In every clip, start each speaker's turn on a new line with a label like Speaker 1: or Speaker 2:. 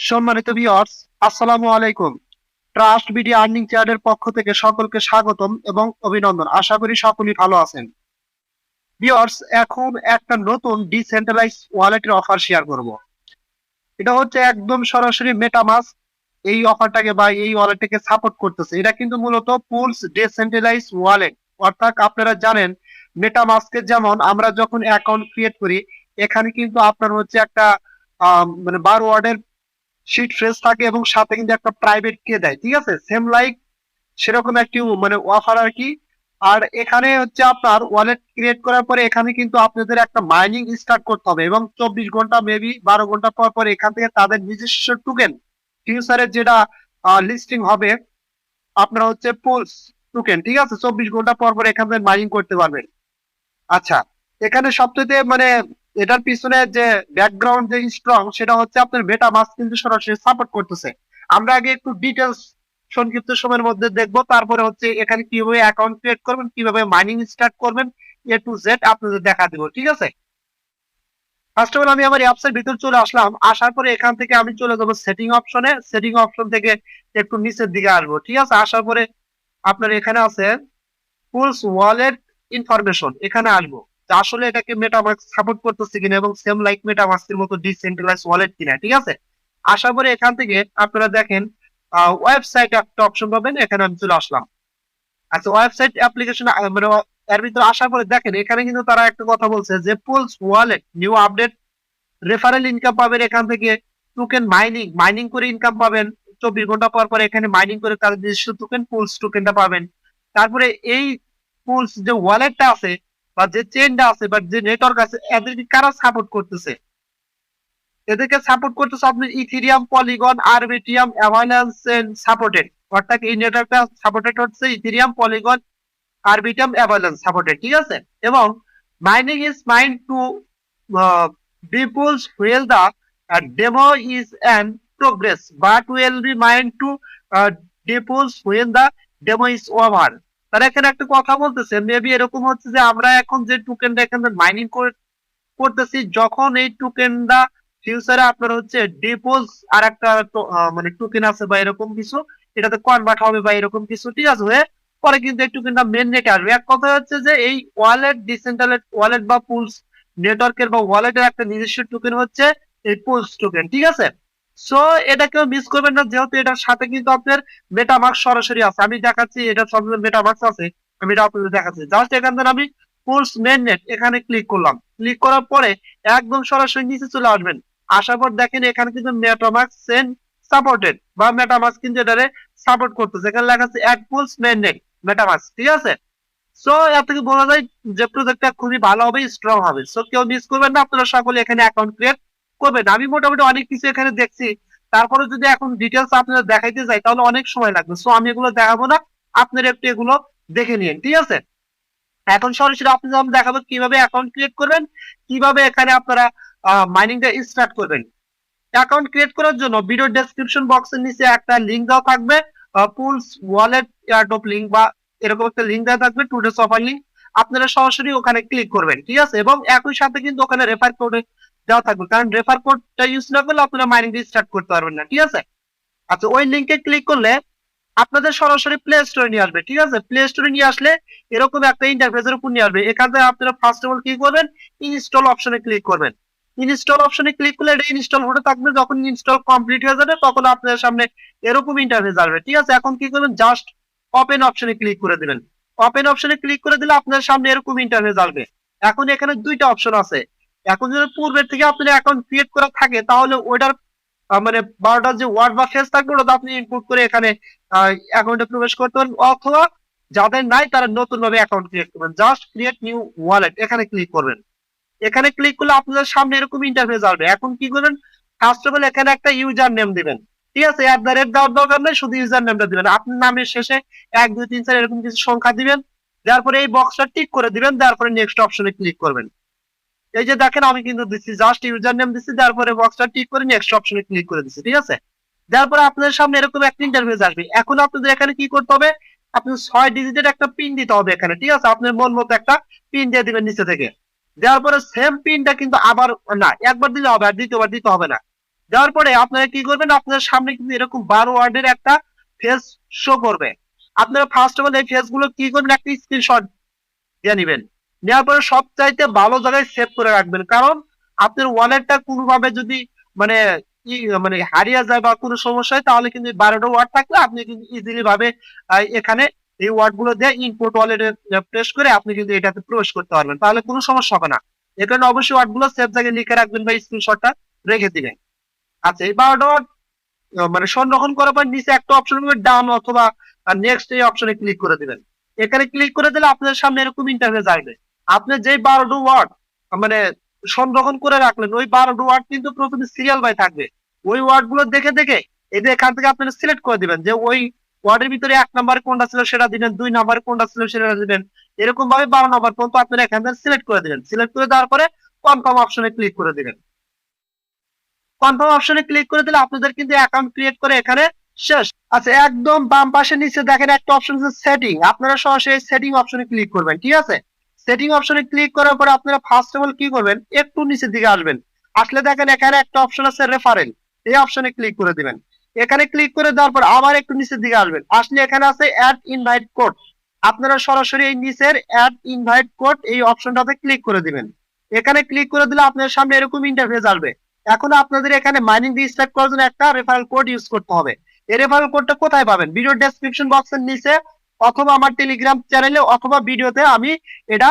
Speaker 1: সম্মানিত ভিউয়ার্স, আসসালামু আলাইকুম। ট্রাস্ট বিডি আর্নিং চ্যানেলের পক্ষ থেকে সকলকে স্বাগতম এবং অভিনন্দন। আশা করি সকলেই ভালো আছেন। ভিউয়ার্স, এখন একটা নতুন ডিসেন্ট্রালাইজ ওয়ালেটের অফার শেয়ার করব। এটা হচ্ছে একদম সরাসরি মেটামাস্ক এই অফারটাকে বা এই ওয়ালেটটাকে সাপোর্ট করতেছে। এটা কিন্তু মূলত পুলস ডিসেন্ট্রালাইজ ওয়ালেট, অর্থাৎ আপনারা জানেন মেটামাস্কের যেমন আমরা যখন অ্যাকাউন্ট ক্রিয়েট করি, এখানে কিন্তু আপনার হচ্ছে একটা মানে 12 ওয়ার্ডের শিট ফ্রেজ থাকে এবং সাথে কিন্তু একটা প্রাইভেট কে দেয়, ঠিক আছে, সেম লাইক সেরকম একটি মানে অফার আর কি। আর এখানে হচ্ছে আপনার ওয়ালেট ক্রিয়েট করার পরে এখানে কিন্তু আপনাদের একটা মাইনিং স্টার্ট করতে হবে এবং 24 ঘন্টা মেবি 12 ঘন্টা পর পর এখান থেকে তাদের নিজস্ব টোকেন ফিউচারে যেটা লিস্টিং হবে আপনারা হচ্ছে পুলস টোকেন, ঠিক আছে, 24 ঘন্টা পর পর এখান থেকে মাইনিং করতে পারবেন। আচ্ছা, এখানে সবচেয়ে মানে এটার পিছনে যে ব্যাকগ্রাউন্ড যে স্ট্রং সেটা হচ্ছে আপনার মেটামাস্ক কিন্তু সরাসরি সাপোর্ট করতেছে। আমরা আগে একটু ডিটেলস সংক্ষিপ্ত সময়ের মধ্যে দেখবো, তারপরে হচ্ছে এখানে কিভাবে অ্যাকাউন্ট ক্রিয়েট করবেন, কিভাবে মাইনিং স্টার্ট করবেন, এ টু জেড আপনাদের দেখা দেবো, ঠিক আছে। ফার্স্ট অফ অল আমি আমার অ্যাপসের ভিতর চলে আসলাম। আসার পরে এখান থেকে আমি চলে যাবো সেটিং অপশনে। সেটিং অপশন থেকে একটু নিচের দিকে আসবো, ঠিক আছে। আসার পরে আপনার এখানে আছে পুলস ওয়ালেট ইনফরমেশন, এখানে আসবো আসলে এটাকে মেটামাস্ক সাপোর্ট করতেছে কিনা এবং সেম লাইক মেটামাস্কের মতো ডিসেন্ট্রালাইজ ওয়ালেট কিনা, ঠিক আছে। আসার পরে এখান থেকে আপনারা দেখেন ওয়েবসাইট একটা অপশন পাবেন, এখানে আমি চলে আসলাম। আচ্ছা, ওয়েবসাইট অ্যাপ্লিকেশন মানে এর ভিতরে আসার পরে দেখেন এখানে কিন্তু তারা একটা কথা বলছে যে pools wallet new update, referral income পাবেন এখান থেকে, টোকেন মাইনিং করে ইনকাম পাবেন 24 ঘন্টা পর পর এখানে মাইনিং করে তাদের নিজস্ব টোকেন পুলস টোকেনটা পাবেন। তারপরে এই পুলস যে ওয়ালেটটা আছে বা যে চেইনটা আছে বা যে নেটওয়ার্ক আছে এদেরকে কারা সাপোর্ট করতেছে, এদেরকে সাপোর্ট করতেছে আপনার ইথেরিয়াম, পলিগন, আরবিটিয়াম, অ্যাভালান্স সাপোর্টেড, অর্থাৎ এই নেটওয়ার্কটা সাপোর্টেড হচ্ছে ইথেরিয়াম, পলিগন, আরবিটিয়াম, অ্যাভালান্স সাপোর্টেড, ঠিক আছে। এবং mining is mind to be while the demo is an progress, but will be mind to depulse when the demo is over. তারা এখানে একটা কথা বলতেছে, মেবি এরকম হচ্ছে যে আমরা এখন যে টোকেনটা এখানে মাইনিং করতেছি, যখন এই টোকেনটা ফিউচারে আপনার হচ্ছে ডিপোজ আর একটা মানে টোকেন আছে বা এরকম কিছু এটাতে কনভার্ট হবে বা এরকম কিছু, ঠিক আছে, হয়ে পরে কিন্তু এই টোকেনটা মেন নেটে আসবে। এক কথা হচ্ছে যে এই ওয়ালেট ডিসেন্ট্রালাইজড ওয়ালেট বা পুলস নেটওয়ার্কের বা ওয়ালেটের একটা নিজস্ব টোকেন হচ্ছে এই পুলস টোকেন, ঠিক আছে। সো এটা কেউ মিস করবেন না, যেহেতু এটার সাথে কিন্তু আপনার মেটামাস্ক সরাসরি আছে। আমি দেখাচ্ছি এটার সাথে মেটামাস্ক আছে, আমি এটা আপনাদের দেখাচ্ছি। জাস্ট এখান থেকে আমি পুলস মেন নেট এখানে ক্লিক করলাম। ক্লিক করার পরে একদম সরাসরি নিচে চলে আসবেন। আসার পর দেখেন এখানে কিন্তু মেটামাস্ক সেন্ড সাপোর্টেড বা মেটামাস্ক কিন্তু এটারে সাপোর্ট করতেছে। এখানে লেখা আছে add pools main net MetaMask, ঠিক আছে। সো এর থেকে বলা যায় যে প্রজেক্টটা খুবই ভালো হবে, স্ট্রং হবে। সো কেউ মিস করবেন না, আপনারা সকলে এখানে অ্যাকাউন্ট ক্রিয়েট করবেন। আমি মোটামুটি অনেক কিছু এখানে দেখছি, তারপরে যদি এখন ডিটেলস আপনারা দেখাইতে যাই তাহলে অনেক সময় লাগবে। সো আমি এগুলো দেখাবো না, আপনারা একটু এগুলো দেখে নিন, ঠিক আছে। এখন সরাসরি আপনাদের আমি দেখাবো কিভাবে অ্যাকাউন্ট ক্রিয়েট করবেন, কিভাবে এখানে আপনারা মাইনিংটা স্টার্ট করবেন। অ্যাকাউন্ট ক্রিয়েট করার জন্য ভিডিও ডেসক্রিপশন বক্সের নিচে একটা লিংক দেওয়া থাকবে, পুলস ওয়ালেট এয়ারড্রপ লিংক বা এরকম একটা লিংক দেওয়া থাকবে, 2 ডেজ অফার লিংক। আপনারা সরাসরি ওখানে ক্লিক করবেন, ঠিক আছে। এবং একই সাথে কিন্তু ওখানে রেফার কোড দেওয়া থাকবে, কারণ রেফার কোডটা ইউজ না করলে আপনারা মাইনিং স্টার্ট করতে পারবেন না, ঠিক আছে। আচ্ছা, ওই লিংকে ক্লিক করলে আপনাদের সরাসরি প্লে স্টোরে নিয়ে আসবে, ঠিক আছে। প্লে স্টোরে নিয়ে আসলে এরকম একটা ইন্টারফেসের উপর নিয়ে আসবে। এখান থেকে আপনারা ফার্স্ট অফ অল কি করবেন, ইনস্টল অপশনে ক্লিক করবেন। ইনস্টল অপশনে ক্লিক করলে এটা ইনস্টল হতে থাকবে। যখন ইনস্টল কমপ্লিট হয়ে যাবে তখন আপনাদের সামনে এরকম ইন্টারফেস আসবে, ঠিক আছে। এখন কি করবেন, জাস্ট ওপেন অপশনে ক্লিক করে দিবেন। ওপেন অপশনে ক্লিক করে দিলে আপনার সামনে এরকম ইন্টারফেস আসবে। এখন এখানে দুইটা অপশন আছে। এখন যদি পূর্বের থেকে আপনার অ্যাকাউন্ট ক্রিয়েট করা থাকে তাহলে ওইটার মানে 12টা যে ওয়ার্ড বা ফেস থাকবে ওটা আপনি ইনপুট করে এখানে অ্যাকাউন্টে প্রবেশ করতে পারেন, অথবা যাদের নাই তারা নতুন ভাবে অ্যাকাউন্ট ক্রিয়েট করবেন। জাস্ট ক্রিয়েট নিউ ওয়ালেট এখানে ক্লিক করবেন। এখানে ক্লিক করলে আপনাদের সামনে এরকম ইন্টারফেস আসবে। এখন কি করবেন, ফার্স্ট অফ অল এখানে একটা ইউজার নেম দিবেন, ঠিক আছে। @ দেওয়ার দরকার নেই, শুধু ইউজার নেমটা দিবেন। আপনার নামের শেষে 1 2 3 4 এরকম কিছু সংখ্যা দিবেন। তারপরে এই বক্সটা টিক করে দিবেন, তারপরে নেক্সট অপশনে ক্লিক করবেন। এই যে দেখেন আমি কিন্তু দিচ্ছি, জাস্ট ইউজার নেম দিচ্ছি, তারপরে বক্সটা টিক করে নেক্সট অপশনে ক্লিক করে দিচ্ছি, ঠিক আছে। তারপরে আপনাদের সামনে এরকম একটা ইন্টারফেস আসবে। এখন আপনাদের এখানে কি করতে হবে, আপনি 6 ডিজিটের একটা পিন দিতে হবে এখানে, ঠিক আছে। আপনার মন মতো একটা পিন দিয়ে দিবেন নিচে থেকে। দেওয়ার পরে সেম পিনটা কিন্তু আবার না, একবার দিলে হবে, আর দ্বিতীয়বার দিতে হবে না। দেওয়ার পরে আপনারা কি করবেন, আপনার সামনে কিন্তু এরকম 12 ওয়ার্ডের একটা ফেস শো করবে। আপনারা ফার্স্ট অফ অল এই ফেস গুলো কি করবেন, একটা স্ক্রিনশট দিয়ে নেবেন। নেওয়ার পরে সবচাইতে ভালো জায়গায় সেভ করে রাখবেন, কারণ আপনার ওয়ালেটটা কোনোভাবে যদি মানে মানে হারিয়ে যায় বা কোনো সমস্যা হয়, তাহলে কিন্তু 12টা ওয়ার্ড থাকলে আপনি কিন্তু ইজিলি ভাবে এখানে এই ওয়ার্ড গুলো দিয়ে ইনপুট ওয়ালেটে প্রেস করে আপনি কিন্তু এটাতে প্রবেশ করতে পারবেন, তাহলে কোনো সমস্যা হবে না। এখানে অবশ্যই ওয়ার্ড গুলো সেভ জায়গায় লিখে রাখবেন বা স্ক্রিনশটটা রেখে দিবেন। আচ্ছা, এই 12টা ওয়ার্ড মানে সংরক্ষণ করার পর নিচে একটা অপশন ডাউন অথবা নেক্সট এই অপশনে ক্লিক করে দিবেন। এখানে ক্লিক করে দিলে আপনাদের সামনে এরকম ইন্টারফেস আসবে। আপনি যে 12টা ওয়ার্ড মানে সংরক্ষণ করে রাখলেন, ওই 12টা ওয়ার্ড কিন্তু প্রথমে সিরিয়াল বাই থাকবে। ওই ওয়ার্ড গুলো দেখে দেখে এই যে এখান থেকে আপনারা সিলেক্ট করে দিবেন যে ওই ওয়ার্ডের ভিতরে 1 নাম্বার কোনটা ছিল সেটা দিবেন, 2 নাম্বার কোনটা ছিল সেটা দিবেন, এরকম ভাবে 12 নাম্বার পর্যন্ত আপনারা এখান থেকে সিলেক্ট করে দিবেন। সিলেক্ট করে দেওয়ার পরে কনফার্ম অপশনে ক্লিক করে দিবেন। কনফার্ম অপশনে ক্লিক করে দিলে আপনাদের কিন্তু অ্যাকাউন্ট ক্রিয়েট করে এখানে শেষ। আচ্ছা, একদম বাম পাশে নিচে দেখেন একটা অপশন আছে সেটিং, আপনারা সরাসরি সেটিং অপশনে ক্লিক করবেন। ঠিক আছে, সেটিং অপশনে ক্লিক করার পরে আপনারা ফার্স্ট অফ অল কি করবেন, একটু নিচের দিকে আসবেন। আসলে দেখেন এখানে একটা অপশন আছে রেফারেল, এই অপশনে ক্লিক করে দিবেন। এখানে ক্লিক করে দেওয়ার পর আবার একটু নিচের দিকে আসবেন, আসলে এখানে আছে অ্যাড ইনভাইট কোড। আপনারা সরাসরি এই নিচের অ্যাড ইনভাইট কোড এই অপশনটাতে ক্লিক করে দিবেন। এখানে ক্লিক করে দিলে আপনার সামনে এরকম ইন্টারফেস আসবে। এখন আপনাদের এখানে মাইনিং দিয়ে স্টার্ট করার জন্য একটা রেফারেল কোড ইউজ করতে হবে। এই রেফারেল কোডটা কোথায় পাবেন, ভিডিও ডেসক্রিপশন বক্সের নিচে অথবা আমার টেলিগ্রাম চ্যানেলে অথবা ভিডিওতে আমি এটা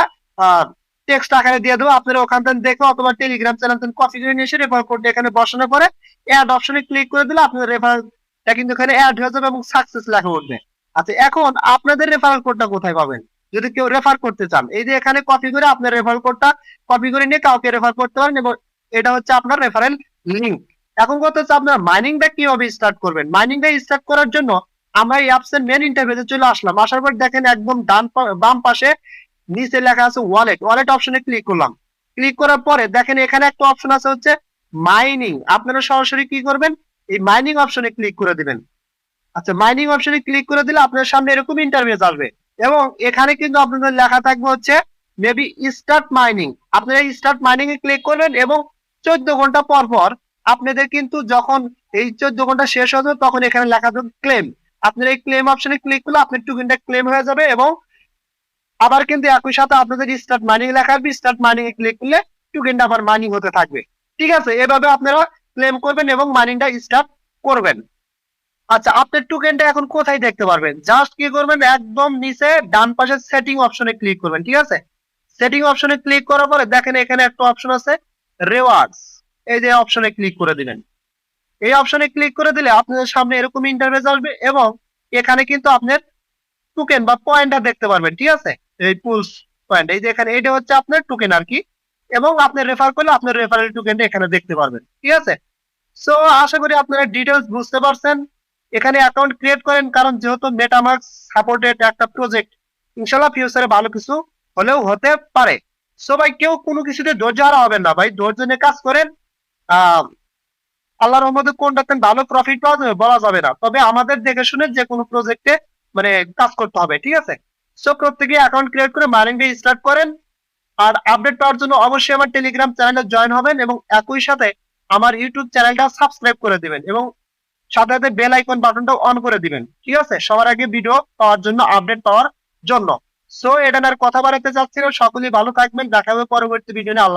Speaker 1: টেক্সট আকারে দিয়ে দেবো। আপনারা ওখান থেকে দেখে অথবা টেলিগ্রাম চ্যানেল থেকে কপি করে নিয়ে এসে রেফারেল কোডটা এখানে বসানোর পরে অ্যাড অপশনে ক্লিক করে দিলে আপনাদের রেফারেলটা কিন্তু এখানে অ্যাড হয়ে যাবে এবং সাকসেস লেখা উঠবে। আচ্ছা, এখন আপনাদের রেফারেল কোডটা কোথায় পাবেন, যদি কেউ রেফার করতে চান, এই যে এখানে কপি করে আপনার রেফারেল কোডটা কপি করে নিয়ে কাউকে রেফার করতে পারেন এবং এটা হচ্ছে আপনার রেফারেল লিংক। এখন কথা হচ্ছে আপনার মাইনিংটা কিভাবে স্টার্ট করবেন। মাইনিংটা স্টার্ট করার জন্য আমরা এই অ্যাপস এর মেন ইন্টারফেসে চলে আসলাম। আসার পর দেখেন একদম বাম পাশে নিচে লেখা আছে ওয়ালেট, ওয়ালেট অপশনে ক্লিক করলাম। ক্লিক করার পরে দেখেন এখানে একটা অপশন আছে হচ্ছে মাইনিং, আপনারা সরাসরি কি করবেন, এই মাইনিং অপশনে ক্লিক করে দিবেন। আচ্ছা, মাইনিং অপশনে ক্লিক করে দিলে আপনার সামনে এরকম ইন্টারফেস আসবে এবং এখানে কিন্তু আপনাদের লেখা থাকবে হচ্ছে মেবি স্টার্ট মাইনিং। আপনারা স্টার্ট মাইনিং এ ক্লিক করবেন এবং 14 ঘন্টা পর পর আপনাদের কিন্তু যখন এই 14 ঘন্টা শেষ হবে তখন এখানে লেখা থাকবে ক্লেম। আপনারা এই ক্লেম অপশনে ক্লিক করলে আপনার টোকেনটা ক্লেম হয়ে যাবে এবং আবার কিন্তু একই সাথে আপনাদের স্টার্ট মাইনিং লেখা আসবে, স্টার্ট মাইনিং এ ক্লিক করলে টোকেনটা আবার মাইনিং হতে থাকবে। ঠিক আছে, এভাবে আপনারা ক্লেম করবেন এবং মাইনিংটা স্টার্ট করবেন। আচ্ছা, আপনার টোকেনটা এখন কোথায় দেখতে পারবেন, জাস্ট কি করবেন, একদম নিচে ডান পাশে সেটিং অপশনে ক্লিক করবেন। ঠিক আছে, সেটিং অপশনে ক্লিক করার পরে দেখেন এখানে একটা অপশন আছে রিওয়ার্ডস, এই যে অপশনে ক্লিক করে দিবেন। এই অপশনে ক্লিক করে দিলে আপনাদের সামনে এরকম ইন্টারফেস আসবে এবং এখানে কিন্তু আপনার টোকেন বা পয়েন্টটা দেখতে পারবেন। ঠিক আছে, এই পুলস পয়েন্ট, এই যে এখানে এটা হচ্ছে আপনার টোকেন আর কি, এবং আপনি রেফার করলে আপনার রেফারেল টোকেনটা এখানে দেখতে পারবেন। ঠিক আছে, সো আশা করি আপনারা ডিটেলস বুঝতে পারছেন। এখানে অ্যাকাউন্ট ক্রিয়েট করেন, কারণ যেহেতু মেটামাস্ক সাপোর্টেড একটা প্রজেক্ট, ইনশাআল্লাহ ফিউচারে ভালো কিছু হলেও হতে পারে। সো ভাই, কেউ কোনো কিছুতে ধৈর্য হারা হবেন না ভাই, ধৈর্য নিয়ে কাজ করেন। আল্লাহর রহমতে কোনটাতে ভালো প্রফিট পাওয়া যাবে বলা যাবে না, তবে আমাদের দেখে শুনে যে কোনো প্রজেক্টে মানে কাজ করতে হবে। ঠিক আছে, সো প্রত্যেকে অ্যাকাউন্ট ক্রিয়েট করে মাইনিং স্টার্ট করেন। আর আপডেট পাওয়ার জন্য অবশ্যই আমার টেলিগ্রাম চ্যানেলে জয়েন হবেন এবং একই সাথে আমার ইউটিউব চ্যানেলটা সাবস্ক্রাইব করে দিবেন এবং সাথে সাথে বেল আইকন বাটনটা অন করে দিবেন। ঠিক আছে, সবার আগে ভিডিও পাওয়ার জন্য, আপডেট পাওয়ার জন্য। সো এটা আর কথা বাড়াতে চাচ্ছি না, সকলেই ভালো থাকবেন, দেখা হবে পরবর্তী ভিডিও নিয়ে। আল্লাহ।